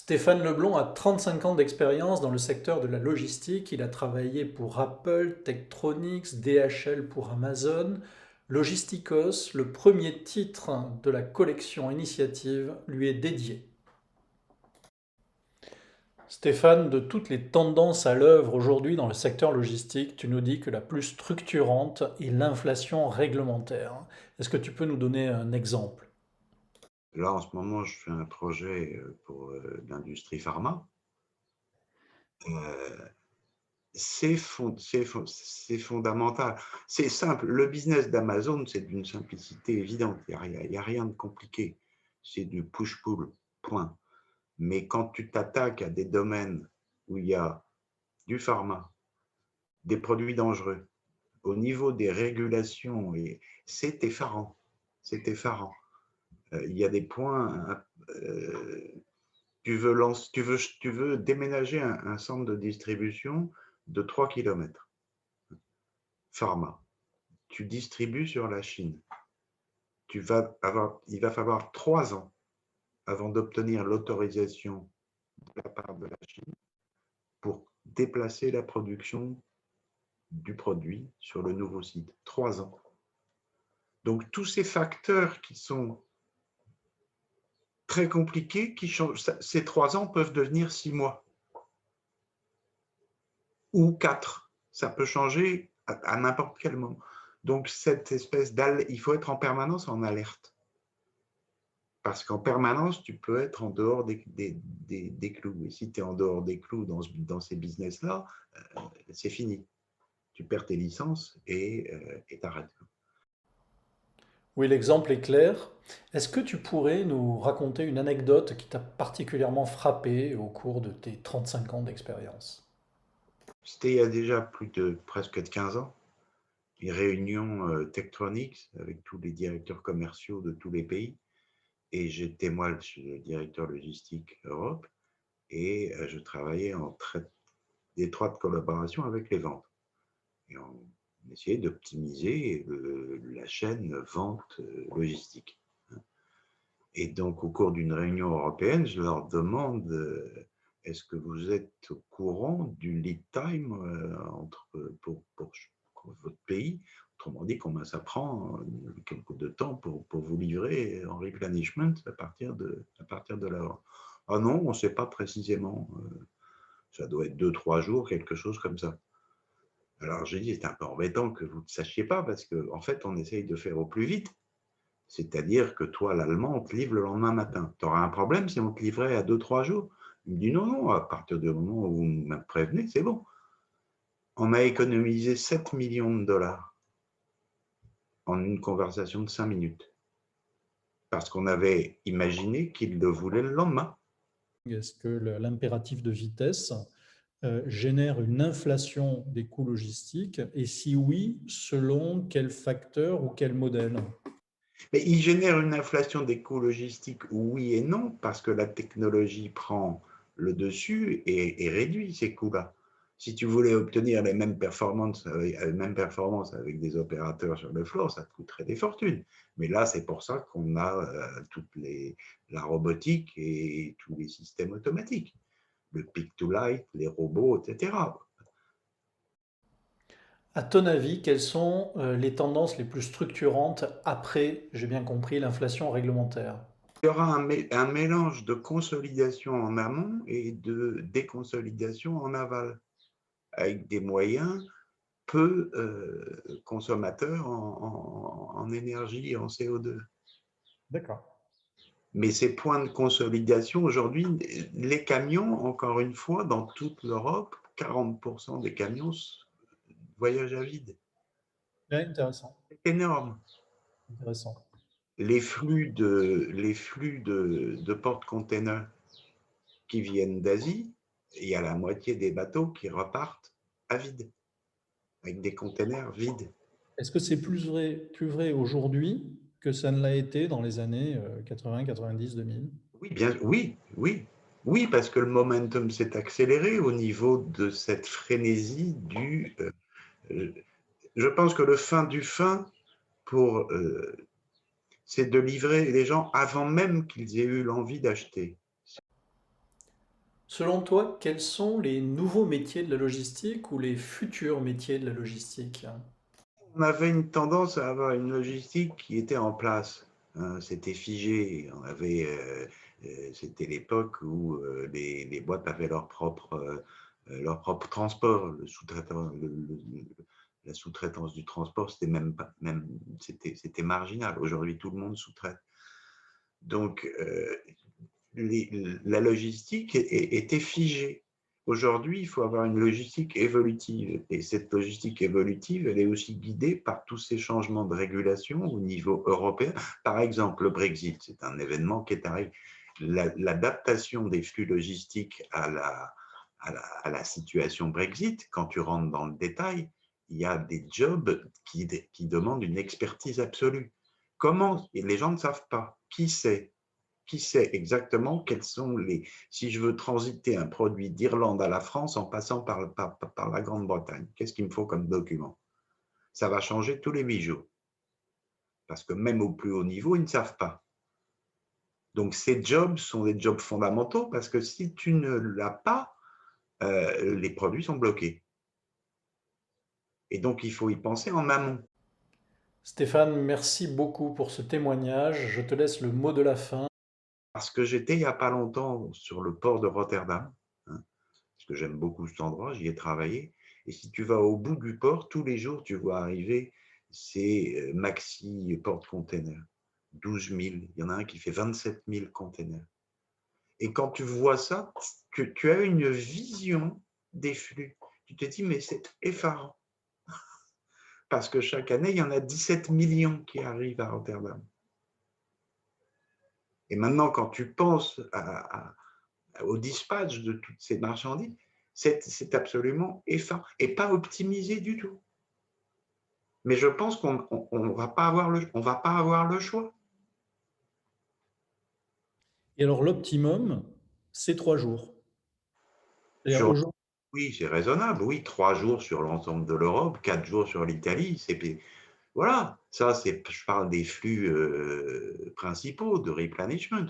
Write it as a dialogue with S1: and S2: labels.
S1: Stéphane Leblond a 35 ans d'expérience dans le secteur de la logistique. Il a travaillé pour Apple, Tektronix, DHL pour Amazon. Logistikos, le premier titre de la collection Initiative, lui est dédié. Stéphane, de toutes les tendances à l'œuvre aujourd'hui dans le secteur logistique, tu nous dis que la plus structurante est l'inflation réglementaire. Est-ce que tu peux nous donner un exemple?
S2: Là, en ce moment, je fais un projet pour l'industrie pharma. Euh, c'est fondamental. C'est simple. Le business d'Amazon, c'est d'une simplicité évidente. Il y a rien de compliqué. C'est du push-pull, point. Mais quand tu t'attaques à des domaines où il y a du pharma, des produits dangereux, au niveau des régulations, c'est effarant. C'est effarant. Il y a des points tu veux déménager un centre de distribution de 3 km. Pharma. Tu distribues sur la Chine. Il va falloir 3 ans avant d'obtenir l'autorisation de la part de la Chine pour déplacer la production du produit sur le nouveau site. 3 ans. Donc, tous ces facteurs qui sont très compliqués, qui changent, ces 3 ans peuvent devenir 6 mois. Ou 4. Ça peut changer à n'importe quel moment. Donc, cette espèce il faut être en permanence en alerte. Parce qu'en permanence, tu peux être en dehors des clous. Et si tu es en dehors des clous dans ces business-là, c'est fini. Tu perds tes licences et t'arrêtes.
S1: Oui, l'exemple est clair. Est-ce que tu pourrais nous raconter une anecdote qui t'a particulièrement frappé au cours de tes 35 ans d'expérience?
S2: C'était il y a déjà plus de presque 15 ans. Une réunion Tektronix avec tous les directeurs commerciaux de tous les pays. Et j'étais moi le directeur logistique Europe. Et je travaillais en très étroite collaboration avec les ventes. Et on essayait d'optimiser la chaîne vente logistique. Et donc, au cours d'une réunion européenne, je leur demande est-ce que vous êtes au courant du lead time pour votre pays? Autrement dit, combien ça prend quelque de temps pour vous livrer en replenishment à partir de là. Ah non, on ne sait pas précisément. Ça doit être 2-3 jours, quelque chose comme ça. Alors j'ai dit, c'est un peu embêtant que vous ne sachiez pas parce qu'en fait, on essaye de faire au plus vite. C'est-à-dire que toi, l'allemand, on te livre le lendemain matin. Tu auras un problème si on te livrait à 2-3 jours? Il me dit non, non, à partir du moment où vous me prévenez, c'est bon. On a économisé 7 millions de dollars en une conversation de 5 minutes. Parce qu'on avait imaginé qu'il le voulait le lendemain.
S1: Est-ce que l'impératif de vitesse génère une inflation des coûts logistiques? Et si oui, selon quel facteur ou quel modèle?
S2: Mais il génère une inflation des coûts logistiques, oui et non, parce que la technologie prend le dessus et réduit ces coûts-là. Si tu voulais obtenir les mêmes performances avec des opérateurs sur le floor, ça te coûterait des fortunes. Mais là, c'est pour ça qu'on a la robotique et tous les systèmes automatiques. Le pick-to-light, les robots, etc.
S1: À ton avis, quelles sont les tendances les plus structurantes après, j'ai bien compris, l'inflation réglementaire?
S2: Il y aura un mélange de consolidation en amont et de déconsolidation en aval, avec des moyens peu consommateurs en énergie et en CO2.
S1: D'accord.
S2: Mais ces points de consolidation, aujourd'hui, les camions, encore une fois, dans toute l'Europe, 40% des camions voyagent à vide.
S1: Ouais, intéressant.
S2: C'est énorme.
S1: Intéressant.
S2: Les flux de porte-containers qui viennent d'Asie, il y a la moitié des bateaux qui repartent à vide, avec des containers vides.
S1: Est-ce que c'est plus vrai aujourd'hui que ça ne l'a été dans les années 80, 90, 2000?
S2: Oui, oui, parce que le momentum s'est accéléré au niveau de cette frénésie euh, je pense que le fin du fin, c'est de livrer les gens avant même qu'ils aient eu l'envie d'acheter.
S1: Selon toi, quels sont les nouveaux métiers de la logistique ou les futurs métiers de la logistique?
S2: On avait une tendance à avoir une logistique qui était en place, hein, c'était figé. C'était l'époque où les boîtes avaient leur propre transport. La sous-traitance du transport, c'était même pas, même, c'était marginal. Aujourd'hui, tout le monde sous-traite. Donc, la logistique était figée. Aujourd'hui, il faut avoir une logistique évolutive. Et cette logistique évolutive, elle est aussi guidée par tous ces changements de régulation au niveau européen. Par exemple, le Brexit, c'est un événement qui est arrivé. L'adaptation des flux logistiques à la situation Brexit, quand tu rentres dans le détail, il y a des jobs qui demandent une expertise absolue. Comment? Et les gens ne savent pas. Qui sait exactement quels sont les… Si je veux transiter un produit d'Irlande à la France en passant par la Grande-Bretagne, qu'est-ce qu'il me faut comme document? Ça va changer tous les 8 jours. Parce que même au plus haut niveau, ils ne savent pas. Donc ces jobs sont des jobs fondamentaux parce que si tu ne l'as pas, les produits sont bloqués. Et donc il faut y penser en amont.
S1: Stéphane, merci beaucoup pour ce témoignage. Je te laisse le mot de la fin.
S2: Parce que j'étais il n'y a pas longtemps sur le port de Rotterdam, hein, parce que j'aime beaucoup cet endroit, j'y ai travaillé. Et si tu vas au bout du port, tous les jours, tu vois arriver ces maxi porte-containers. 12 000, il y en a un qui fait 27 000 containers. Et quand tu vois ça, tu as une vision des flux. Tu te dis, mais c'est effarant. Parce que chaque année, il y en a 17 millions qui arrivent à Rotterdam. Et maintenant, quand tu penses au dispatch de toutes ces marchandises, c'est absolument effarant et pas optimisé du tout. Mais je pense qu'on ne va pas avoir le choix.
S1: Et alors l'optimum, c'est 3 jours. C'est-à-dire
S2: Sur,
S1: aujourd'hui,
S2: oui, c'est raisonnable. Oui, 3 jours sur l'ensemble de l'Europe, 4 jours sur l'Italie. Voilà, ça, je parle des flux principaux de replenishment.